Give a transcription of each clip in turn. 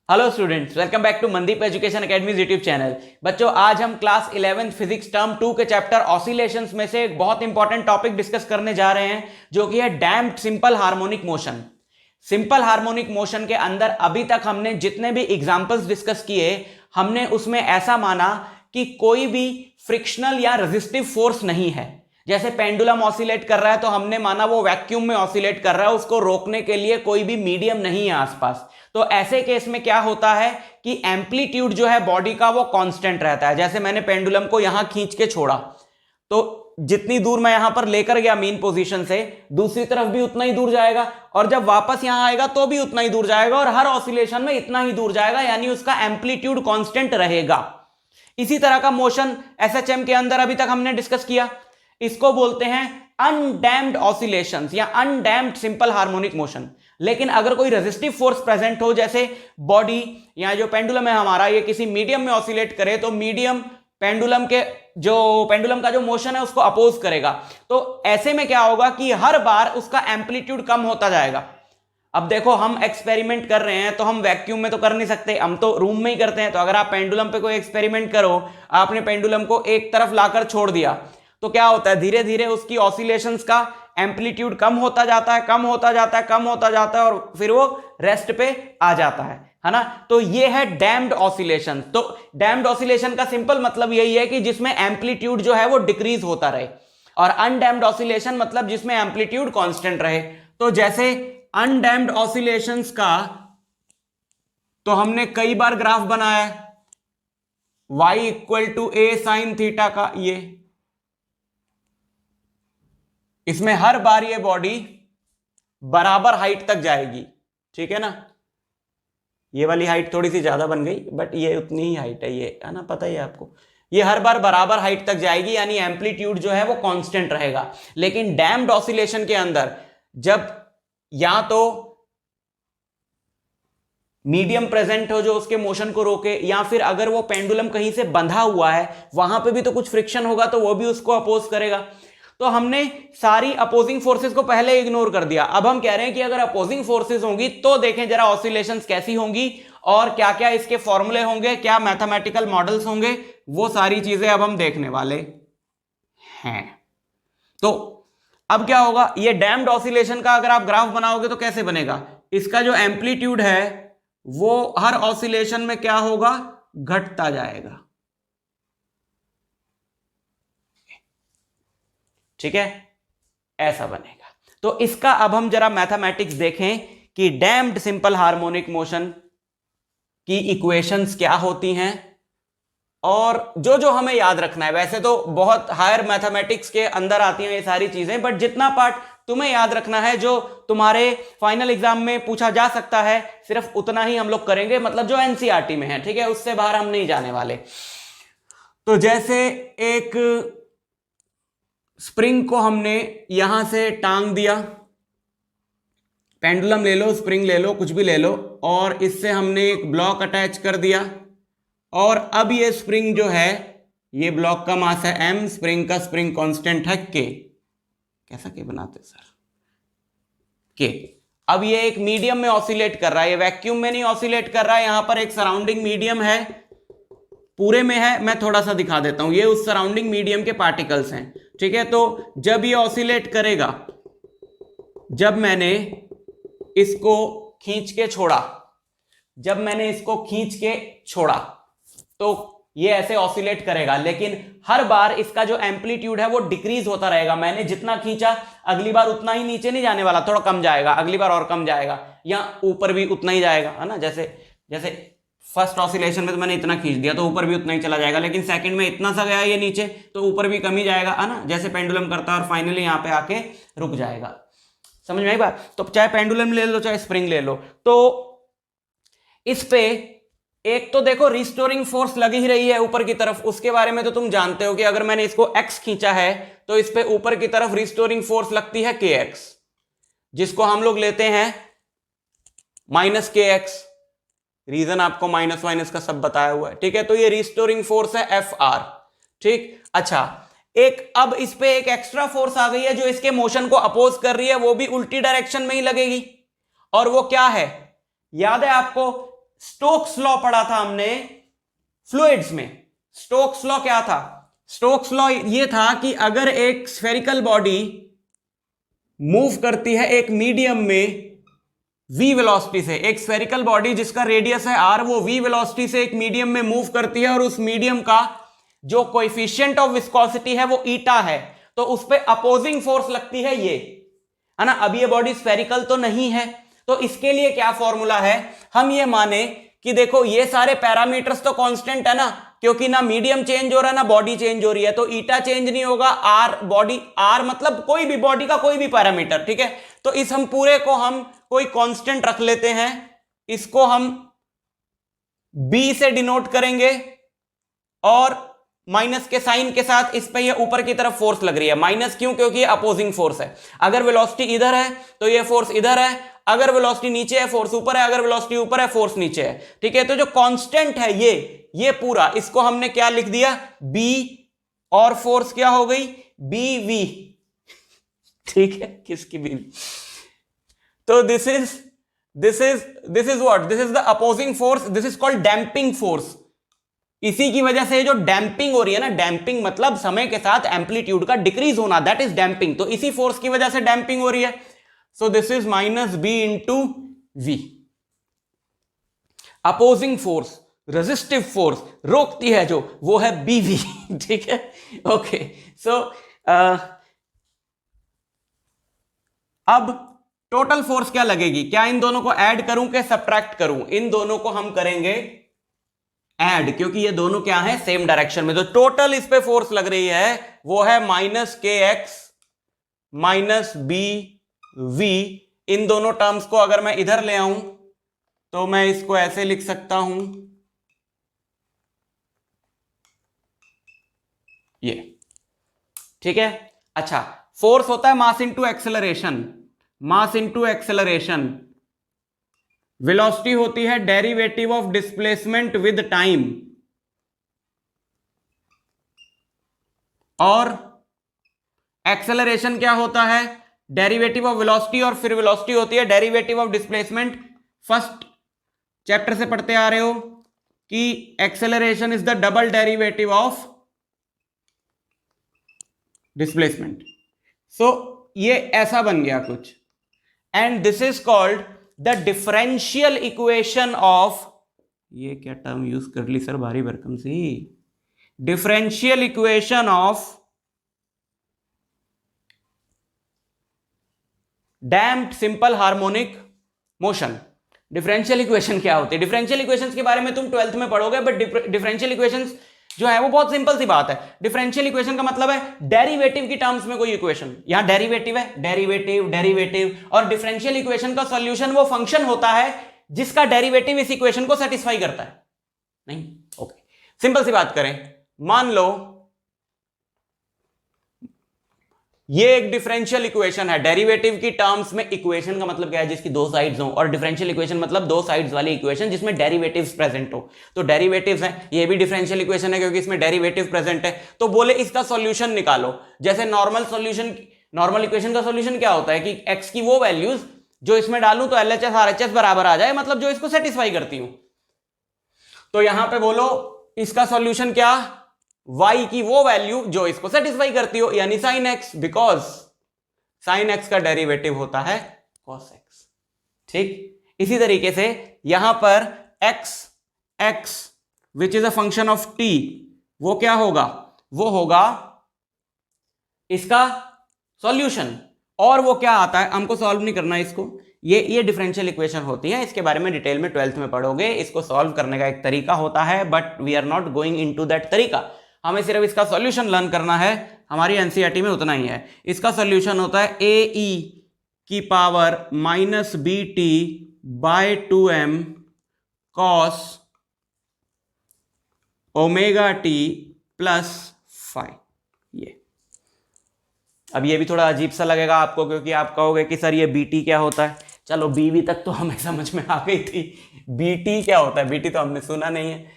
Hello students, welcome back to Mandeep education academy's YouTube channel. बच्चों, आज हम क्लास 11th फिजिक्स टर्म 2 के chapter oscillations में से एक बहुत इंपॉर्टेंट टॉपिक डिस्कस करने जा रहे हैं, जो कि है damped simple harmonic motion. Simple harmonic motion के अंदर अभी तक हमने जितने भी एग्जांपल्स डिस्कस किए, हमने उसमें ऐसा माना कि कोई भी फ्रिक्शनल या रेजिस्टिव फोर्स नहीं है। जैसे पेंडुलम ऑसिलेट कर रहा है तो हमने माना वो वैक्यूम में ऑसिलेट कर रहा है, उसको रोकने के लिए कोई भी मीडियम नहीं है आसपास। तो ऐसे केस में क्या होता है कि एम्पलीट्यूड जो है बॉडी का वो कांस्टेंट रहता है। जैसे मैंने पेंडुलम को यहां खींच के छोड़ा तो जितनी दूर मैं यहां पर लेकर गया मीन पोजीशन से, दूसरी तरफ भी उतना ही दूर जाएगा, और जब वापस यहां आएगा तो भी उतना ही दूर जाएगा, और हर ऑसिलेशन में इतना ही दूर जाएगा, यानी उसका एम्पलीट्यूड कांस्टेंट रहेगा। इसी तरह का मोशन एसएचएम के अंदर अभी तक हमने डिस्कस किया। इसको बोलते हैं अनडैम्प्ड ऑसिलेशंस या अनडैम्प्ड सिंपल हार्मोनिक मोशन। लेकिन अगर कोई रेजिस्टिव फोर्स प्रेजेंट हो, जैसे बॉडी या जो पेंडुलम है हमारा, ये किसी मीडियम में ऑसिलेट करे, तो मीडियम पेंडुलम का जो मोशन है उसको अपोज करेगा। तो ऐसे में क्या होगा कि हर बार उसका एम्पलीट्यूड कम होता जाएगा। अब देखो, हम एक्सपेरिमेंट कर रहे हैं तो हम वैक्यूम में तो कर नहीं सकते, हम तो रूम में ही करते हैं। तो अगर आप पेंडुलम पे कोई एक्सपेरिमेंट करो, आपने पेंडुलम को एक तरफ लाकर छोड़ दिया, तो क्या होता है, धीरे धीरे उसकी ऑसिलेशंस का एम्पलीट्यूड कम होता जाता है, कम होता जाता है, कम होता जाता है, और फिर वो रेस्ट पे आ जाता है ना। तो ये है डैम्प्ड ऑसिलेशन। तो डैम्प्ड ऑसिलेशन का सिंपल मतलब यही है कि जिसमें एम्पलीट्यूड जो है वो डिक्रीज होता रहे, और अनडैम्प्ड ऑसिलेशन मतलब जिसमें एम्पलीट्यूड कांस्टेंट रहे। तो जैसे अनडैम्प्ड ऑसिलेशंस का तो हमने कई बार ग्राफ बनाया है, y equal to a sine theta का। ये इसमें हर बार ये बॉडी बराबर हाइट तक जाएगी, ठीक है ना। ये वाली हाइट थोड़ी सी ज्यादा बन गई, बट ये उतनी ही हाइट है, ये है ना, पता ही है आपको। ये हर बार बराबर हाइट तक जाएगी, यानी एम्पलीट्यूड जो है वो कांस्टेंट रहेगा। लेकिन डैम्प्ड ऑसिलेशन के अंदर जब या तो मीडियम प्रेजेंट हो जो उसके मोशन को रोके, या फिर अगर वो पेंडुलम कहीं से बंधा हुआ है, वहां पे भी तो कुछ फ्रिक्शन होगा, तो वो भी उसको अपोज करेगा। तो हमने सारी अपोजिंग फोर्सेस को पहले इग्नोर कर दिया। अब हम कह रहे हैं कि अगर अपोजिंग फोर्सेस होंगी तो देखें जरा ऑसिलेशंस कैसी होंगी, और क्या क्या इसके फॉर्मूले होंगे, क्या मैथमेटिकल मॉडल्स होंगे, वो सारी चीजें अब हम देखने वाले हैं। तो अब क्या होगा, ये डैम्प्ड ऑसिलेशन का अगर आप ग्राफ बनाओगे तो कैसे बनेगा, इसका जो एम्पलीट्यूड है वो हर ऑसिलेशन में क्या होगा, घटता जाएगा, ठीक है, ऐसा बनेगा। तो इसका अब हम जरा मैथमेटिक्स देखें कि डैम्प्ड सिंपल हार्मोनिक मोशन की इक्वेशंस क्या होती हैं, और जो जो हमें याद रखना है। वैसे तो बहुत हायर मैथमेटिक्स के अंदर आती हैं ये सारी चीजें, बट जितना पार्ट तुम्हें याद रखना है, जो तुम्हारे फाइनल एग्जाम में पूछा जा सकता है, सिर्फ उतना ही हम लोग करेंगे, मतलब जो एनसीईआरटी में है, ठीक है, उससे बाहर हम नहीं जाने वाले। तो जैसे एक स्प्रिंग को हमने यहां से टांग दिया, पेंडुलम ले लो, स्प्रिंग ले लो, कुछ भी ले लो, और इससे हमने एक ब्लॉक अटैच कर दिया, और अब ये स्प्रिंग जो है, ये ब्लॉक का मास है m, स्प्रिंग का स्प्रिंग कांस्टेंट है k। कैसा k बनाते सर, k। अब ये एक मीडियम में ऑसिलेट कर रहा है, ये वैक्यूम में नहीं ऑसिलेट कर रहा है, यहां पर एक सराउंडिंग मीडियम है, पूरे में है, मैं थोड़ा सा दिखा देता हूं, ये उस सराउंडिंग मीडियम के पार्टिकल्स हैं, ठीक है। तो जब ये ऑसिलेट करेगा, जब मैंने इसको खींच के छोड़ा, तो ये ऐसे ऑसिलेट करेगा, लेकिन हर बार इसका जो एम्पलीट्यूड है वो डिक्रीज होता रहेगा। मैंने जितना खींचा, अगली बार उतना ही नीचे नहीं जाने वाला, थोड़ा कम जाएगा, अगली बार और कम जाएगा, या ऊपर भी उतना ही जाएगा, है ना। जैसे फर्स्ट ऑसिलेशन में तो मैंने इतना खींच दिया तो ऊपर भी उतना ही चला जाएगा, लेकिन सेकंड में इतना सा गया ये नीचे तो ऊपर भी कम ही जाएगा, है ना, जैसे पेंडुलम करता है, और फाइनली यहां पे आके रुक जाएगा। समझ में आई बात। तो चाहे पेंडुलम ले लो, चाहे स्प्रिंग ले लो, तो इस पे एक तो देखो रिस्टोरिंग फोर्स लगी ही रही है ऊपर की तरफ, उसके बारे में तो तुम जानते हो कि अगर मैंने इसको x खींचा है तो इस पे ऊपर की तरफ रिस्टोरिंग फोर्स लगती है kx, जिसको हम लोग लेते हैं -kx। रीजन आपको माइनस माइनस का सब बताया हुआ है, ठीक है। तो ये रिस्टोरिंग फोर्स है Fr, ठीक। अच्छा, एक अब इस पे एक एक्स्ट्रा फोर्स आ गई है जो इसके मोशन को अपोज कर रही है, वो भी उल्टी डायरेक्शन में ही लगेगी, और वो क्या है, याद है आपको, स्टोक्स लॉ पढ़ा था हमने फ्लूइड्स में। स्टोक्स लॉ क्या था? स्टोक्स लॉ ये था कि अगर एक स्फेरिकल बॉडी मूव करती है एक मीडियम में v वेलोसिटी से, एक स्फेरिकल बॉडी जिसका रेडियस है r, वो v वेलोसिटी से एक मीडियम में मूव करती है और उस मीडियम का जो कोएफिशिएंट ऑफ विस्कोसिटी है वो ईटा है, तो उस पे अपोजिंग फोर्स लगती है ये, है ना। अब ये बॉडी स्फेरिकल तो नहीं है, तो इसके लिए क्या फॉर्मूला है, हम ये माने कि देखो ये सारे पैरामीटर्स तो कांस्टेंट है ना, क्योंकि ना मीडियम चेंज हो रहा है ना बॉडी चेंज हो रही है, तो ईटा चेंज नहीं होगा, आर बॉडी, आर मतलब कोई भी बॉडी का कोई भी पैरामीटर, ठीक है। तो इस हम पूरे को हम कोई कांस्टेंट रख लेते हैं, इसको हम बी से डिनोट करेंगे और माइनस के साइन के साथ इस पे ये ऊपर की तरफ फोर्स लग रही है। माइनस क्यों? क्योंकि ये अपोजिंग फोर्स है। अगर वेलोसिटी इधर है तो ये फोर्स इधर है, अगर वेलोसिटी नीचे है फोर्स ऊपर है, अगर वेलोसिटी ऊपर है फोर्स नीचे है, ठीक है। तो जो कांस्टेंट है ये पूरा, इसको हमने क्या लिख दिया, बी, और फोर्स क्या हो गई, बी वी, ठीक है, किसकी बी? तो this is what, this is the opposing force, this is called damping force. इसी की वजह से जो डैम्पिंग हो रही है ना, डैम्पिंग मतलब समय के साथ एम्पलीट्यूड का डिक्रीज होना, दैट इज डैम्पिंग। तो इसी फोर्स की वजह से डैम्पिंग हो रही है। So this is minus b into v. Opposing force, resistive force, रोकती है जो, वो है बी वी, ठीक है, ओके। सो अब टोटल फोर्स क्या लगेगी? क्या इन दोनों को ऐड करूं कि सब्ट्रैक्ट करूं? इन दोनों को हम करेंगे ऐड, क्योंकि ये दोनों क्या है, सेम डायरेक्शन में। तो टोटल इस पे फोर्स लग रही है वो है माइनस के एक्स माइनस बी वी। इन दोनों टर्म्स को अगर मैं इधर ले आऊं तो मैं इसको ऐसे लिख सकता हूं, ये, ठीक है। अच्छा, फोर्स होता है mass into acceleration, mass into acceleration. Velocity होती है derivative of displacement with time, और एक्सेलरेशन क्या होता है, डेरिवेटिव ऑफ वेलोसिटी, और फिर वेलोसिटी होती है derivative of displacement. First chapter से पढ़ते आ रहे हो कि acceleration is the double derivative of displacement. So ये ऐसा बन गया कुछ, and this is called the differential equation of, ये क्या टर्म यूज कर ली सर भारी भरकम सी, differential equation of damped simple harmonic motion. Differential equation क्या होती है? डिफरेंशियल इक्वेशंस के बारे में तुम 12th में पढ़ोगे, बट डिफरेंशियल इक्वेशंस जो है वो बहुत सिंपल सी बात है। डिफरेंशियल इक्वेशन का मतलब है डेरिवेटिव की टर्म्स में कोई इक्वेशन, यहां डेरिवेटिव है, डेरिवेटिव डेरिवेटिव, और डिफरेंशियल इक्वेशन का सॉल्यूशन वो फंक्शन होता है जिसका डेरिवेटिव इस इक्वेशन को सेटिस्फाई करता है। नहीं, ओके, सिंपल सी बात करें, मान लो ये एक डिफरेंशियल इक्वेशन है, डेरिवेटिव की टर्म्स में इक्वेशन का मतलब क्या है, जिसकी दो साइड्स हो, और डिफरेंशियल इक्वेशन मतलब दो साइड्स वाली इक्वेशन जिसमें डेरिवेटिव्स प्रेजेंट हो। तो डेरिवेटिव्स हैं, ये भी डिफरेंशियल इक्वेशन है क्योंकि इसमें डेरिवेटिव प्रेजेंट है। तो बोले इसका सॉल्यूशन निकालो, जैसे नॉर्मल सॉल्यूशन, नॉर्मल इक्वेशन का सॉल्यूशन क्या होता है कि एक्स की वो वैल्यूज जो इसमें डालूं तो एलएचएस आरएचएस बराबर आ जाए, मतलब जो इसको सेटिस्फाई करती हूं। तो यहां पे बोलो इसका सॉल्यूशन क्या, y की वो वैल्यू जो इसको सेटिस्फाई करती हो, यानी sin x, because sin x का डेरिवेटिव होता है cos x, ठीक। इसी तरीके से यहां पर x which is a function of t, वो क्या होगा, वो होगा इसका सॉल्यूशन। और वो क्या आता है, हमको सॉल्व नहीं करना इसको, ये डिफरेंशियल इक्वेशन होती है, इसके बारे में डिटेल में 12th में पढ़ोगे। इसको सॉल्व करने का एक तरीका होता है, but we are not going into that तरीका, हमें सिर्फ इसका सॉल्यूशन लर्न करना है, हमारी एनसीईआरटी में उतना ही है। इसका सॉल्यूशन होता है ae की power minus bt by 2m cos omega t plus phi. ये अब ये भी थोड़ा अजीब सा लगेगा आपको, क्योंकि आप कहोगे कि सर ये bt क्या होता है। चलो बीवी तक तो हमें समझ में आ गई थी, bt क्या होता है, bt तो हमने सुना नहीं है,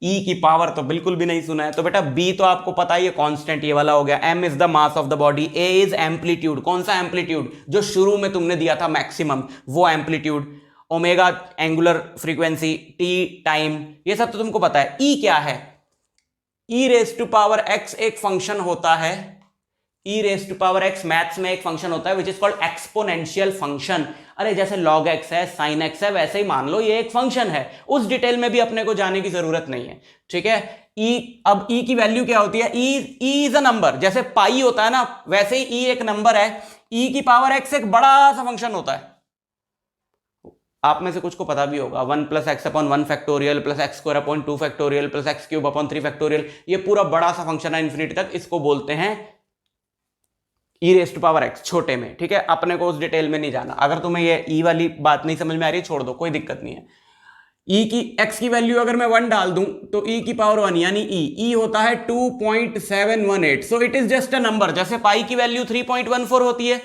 ई की पावर तो बिल्कुल भी नहीं सुना है। तो बेटा बी तो आपको पता ही है, कांस्टेंट ये वाला हो गया। M is the mass of the body, A is amplitude, कौन सा एम्पलीट्यूड, जो शुरू में तुमने दिया था मैक्सिमम, वो amplitude. Omega angular frequency, T time, ये सब तो तुमको पता है। ई क्या है? E raise to power X एक फंक्शन होता है, E raise to power X maths में एक फंक्शन होता है which is called exponential function. अरे जैसे log x है, sin x है, वैसे ही मान लो ये एक फंक्शन है, उस डिटेल में भी अपने को जाने की जरूरत नहीं है, ठीक है। अब e की वैल्यू क्या होती है? e इज अ नंबर, जैसे पाई होता है ना, वैसे ही e एक नंबर है। e की पावर x एक बड़ा सा फंक्शन होता है, आप में से कुछ को पता भी होगा, 1 + x upon 1 factorial plus x square upon 2 factorial plus x cube upon 3 factorial, ये पूरा बड़ा सा फंक्शन है इन्फिनिटी तक, इसको बोलते हैं ई रेज टू पावर एक्स छोटे में, ठीक है। अपने को उस डिटेल में नहीं जाना। अगर तुम्हें ये ई वाली बात नहीं समझ में आ रही छोड़ दो, कोई दिक्कत नहीं है। ई की एक्स की वैल्यू अगर मैं 1 डाल दूं तो ई की पावर 1 यानी ई होता है 2.718, so it is just a number. जैसे पाई की वैल्यू 3.14 होती है,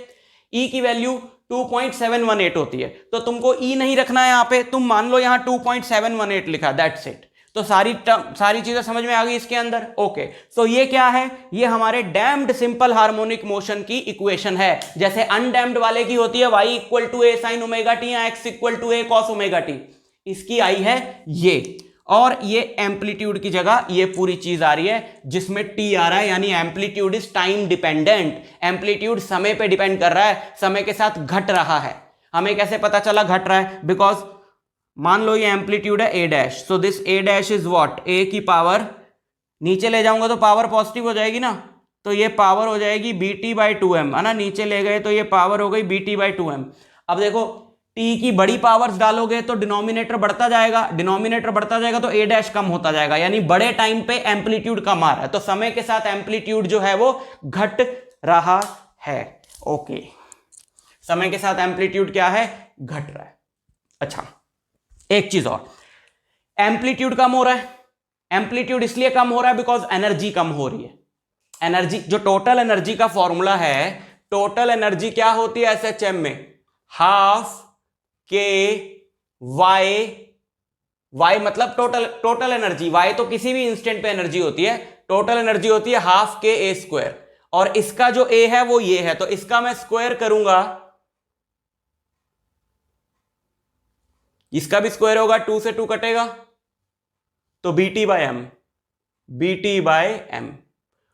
ई की वैल्यू 2.718 होती है, तो तुमको ई नहीं रखना है यहां पे, तुम मान लो यहां 2.718 लिखा, दैट्स इट। तो सारी चीजें समझ में आ गई इसके अंदर, ओके। सो ये क्या है? ये हमारे डैम्प्ड सिंपल हार्मोनिक मोशन की इक्वेशन है। जैसे अनडैम्प्ड वाले की होती है y = a sin omega T या x = a cos omega T, इसकी आई है ये, और ये एम्पलीट्यूड की जगह ये पूरी चीज आ रही है जिसमें t आ रहा है, यानी amplitude is time dependent. Amplitude समय पे डिपेंड कर रहा है, समय के साथ घट रहा है। हमें कैसे पता चला घट रहा है? बिकॉज मान लो ये एम्पलीट्यूड है a dash, so this a dash is what? a की पावर, नीचे ले जाऊंगा तो पावर पॉजिटिव हो जाएगी ना, तो ये पावर हो जाएगी bt/2m, है ना। नीचे ले गए तो ये पावर हो गई bt/2m। अब देखो t की बड़ी पावर्स डालोगे तो डिनोमिनेटर बढ़ता जाएगा, डिनोमिनेटर बढ़ता जाएगा तो a डैश कम होता जाएगा, यानी बड़े टाइम पे एम्पलीट्यूड कम आ रहा है, तो समय के साथ एम्पलीट्यूड जो है वो घट रहा है, ओके। समय के साथ एम्पलीट्यूड क्या है? घट रहा है। अच्छा, एक चीज और, एम्पलीट्यूड कम हो रहा है। एम्पलीट्यूड इसलिए कम हो रहा है बिकॉज एनर्जी कम हो रही है। एनर्जी, जो टोटल एनर्जी का फॉर्मूला है, टोटल एनर्जी क्या होती है एसएचएम में? ½ k y मतलब टोटल एनर्जी, y तो किसी भी इंस्टेंट पे एनर्जी होती है, टोटल एनर्जी होती है ½ k a², और इसका जो a है वो ये है, तो इसका मैं स्क्वायर करूंगा, इसका भी स्क्वायर होगा, 2 से 2 कटेगा तो bt/m,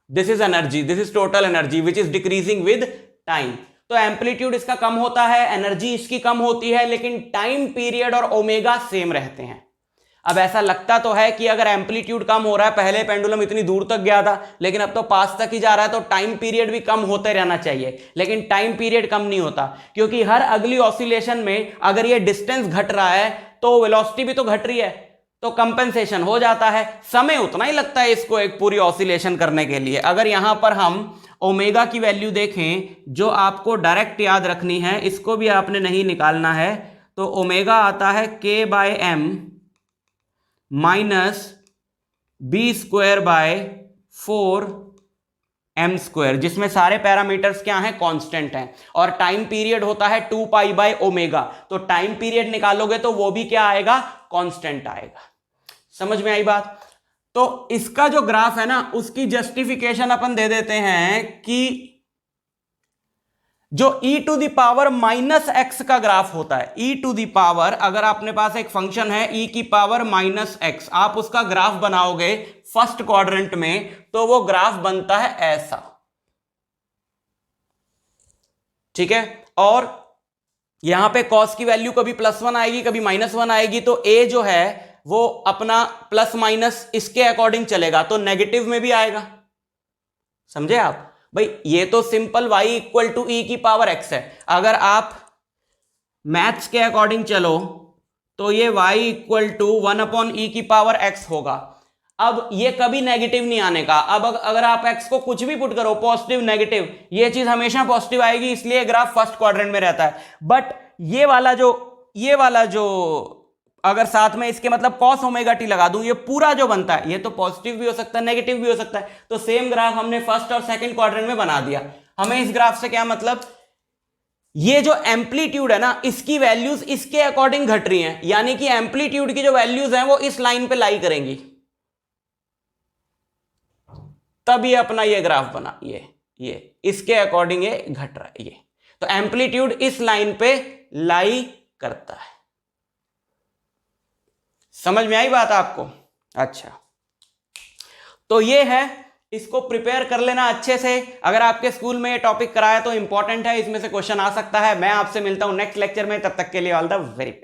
this is energy, this is total energy which is decreasing with time. तो एम्पलीट्यूड इसका कम होता है, एनर्जी इसकी कम होती है, लेकिन टाइम पीरियड और ओमेगा सेम रहते हैं। अब ऐसा लगता तो है कि अगर एम्पलीट्यूड कम हो रहा है, पहले पेंडुलम इतनी दूर तक गया था लेकिन अब तो पास तक ही जा रहा है, तो टाइम पीरियड भी कम होते रहना चाहिए, लेकिन टाइम पीरियड कम नहीं होता, क्योंकि हर अगली ऑसिलेशन में अगर ये डिस्टेंस घट रहा है तो वेलोसिटी भी तो घट रही है, तो कंपेंसेशन हो जाता है। समय उतना ही लगता है इसको एक पूरी ऑसिलेशन करने के लिए। अगर यहां पर हम ओमेगा की वैल्यू देखें, जो आपको डायरेक्ट याद रखनी है, इसको भी आपने नहीं निकालना है, तो ओमेगा आता है k/m -b²/4m², जिसमें सारे पैरामीटर्स क्या हैं? कांस्टेंट हैं, और टाइम पीरियड होता है 2π/ω, तो टाइम पीरियड निकालोगे तो वो भी क्या आएगा? कांस्टेंट आएगा। समझ में आई बात? तो इसका जो ग्राफ है ना, उसकी जस्टिफिकेशन अपन दे देते हैं कि जो e⁻⁻x का ग्राफ होता है, e⁻, अगर आपने पास एक फंक्शन है e⁻⁻x, आप उसका ग्राफ बनाओगे फर्स्ट क्वाड्रेंट में, तो वो ग्राफ बनता है ऐसा, ठीक है। और यहां पे cos की वैल्यू कभी +1 आएगी, कभी -1 आएगी, तो a जो है वो अपना प्लस माइनस इसके अकॉर्डिंग चलेगा, तो नेगेटिव में भी आएगा। समझे आप भाई? ये तो सिंपल y = e⁻x है। अगर आप मैथ्स के अकॉर्डिंग चलो तो ये y = 1/e⁻x होगा। अब ये कभी नेगेटिव नहीं आने का। अब अगर आप x को कुछ भी पुट करो, पॉजिटिव नेगेटिव, ये चीज हमेशा पॉजिटिव आएगी, इसलिए ग्राफ फर्स्ट क्वाड्रेंट में रहता है। बट ये वाला जो अगर साथ में इसके मतलब cos ω t लगा दूं, ये पूरा जो बनता है, ये तो पॉजिटिव भी हो सकता है, नेगेटिव भी हो सकता है, तो सेम ग्राफ हमने फर्स्ट और सेकंड क्वाड्रेंट में बना दिया। हमें इस ग्राफ से क्या मतलब? ये जो एम्पलीट्यूड है ना, इसकी वैल्यूज इसके अकॉर्डिंग घट रही हैं, यानी कि एम्पलीट्यूड की जो वैल्यूज हैं वो इस लाइन पे लाई करेंगी, तब ये अपना ये ग्राफ बना, ये इसके अकॉर्डिंग ये घट रहा है, ये तो एम्पलीट्यूड इस लाइन पे लाई करता है। समझ में आई बात आपको? अच्छा, तो ये है, इसको प्रिपेयर कर लेना अच्छे से। अगर आपके स्कूल में ये टॉपिक कराया तो इंपॉर्टेंट है, इसमें से क्वेश्चन आ सकता है। मैं आपसे मिलता हूं नेक्स्ट लेक्चर में, तब तक के लिए ऑल द वेरी बेस्ट।